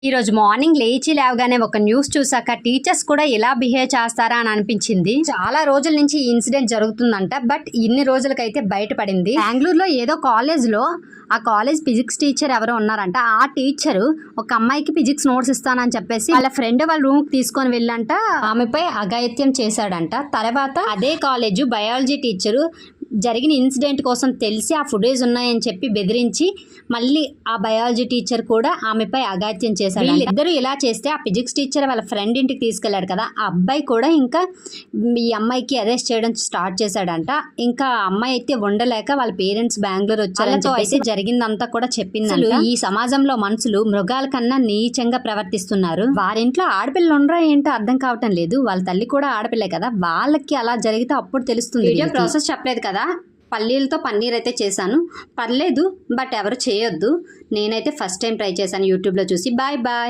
ఈ రోజు మార్నింగ్ లేచి లేవగానే ఒక న్యూస్ చూసాక టీచర్స్ కూడా ఇలా బిహేవ్ చేస్తారా అని అనిపించింది. చాలా రోజుల నుంచి ఈ ఇన్సిడెంట్ జరుగుతుందంట. బట్ ఇన్ని రోజులకైతే బయటపడింది. బెంగళూరులో ఏదో కాలేజ్ లో ఆ కాలేజ్ ఫిజిక్స్ టీచర్ ఎవరో ఉన్నారంట. ఆ టీచర్ ఒక అమ్మాయికి ఫిజిక్స్ నోట్స్ ఇస్తానని చెప్పేసి వాళ్ళ ఫ్రెండ్ వాళ్ళ రూమ్ కి తీసుకొని వెళ్ళంట ఆమెపై అఘాయిత్యం చేశాడంట. తర్వాత అదే కాలేజ్ బయాలజీ టీచరు జరిగిన ఇన్సిడెంట్ కోసం తెలిసి ఆ ఫుటేజ్ ఉన్నాయని చెప్పి బెదిరించి మళ్ళీ ఆ బయాలజీ టీచర్ కూడా ఆమెపై అఘాయిత్యం చేశాడు. వీళ్ళిద్దరూ ఇలా చేస్తే ఆ ఫిజిక్స్ టీచర్ వాళ్ళ ఫ్రెండ్ ఇంటికి తీసుకెళ్లాడు కదా, ఆ అబ్బాయి కూడా ఇంకా ఈ అమ్మాయికి అరెస్ట్ చేయడం స్టార్ట్ చేశాడంట. ఇంకా ఆ అమ్మాయి అయితే ఉండలేక వాళ్ళ పేరెంట్స్ బెంగళూరు వచ్చారని అయితే జరిగిందంతా కూడా చెప్పింది. ఈ సమాజంలో మనుషులు మృగాల కన్నా నీచంగా ప్రవర్తిస్తున్నారు. వారింట్లో ఆడపిల్లలు ఉండరా ఏంటో అర్థం కావటం లేదు. వాళ్ళ తల్లి కూడా ఆడపిల్లే కదా, వాళ్ళకి అలా జరిగితే అప్పుడు తెలుస్తుంది. వీడియో ప్రాసెస్ చెప్పలేదు కదా, పల్లీలతో పన్నీర్ అయితే చేశాను. పర్లేదు, బట్ ఎవరు చేయొద్దు. నేనైతే ఫస్ట్ టైం ట్రై చేశాను యూట్యూబ్లో చూసి. Bye bye.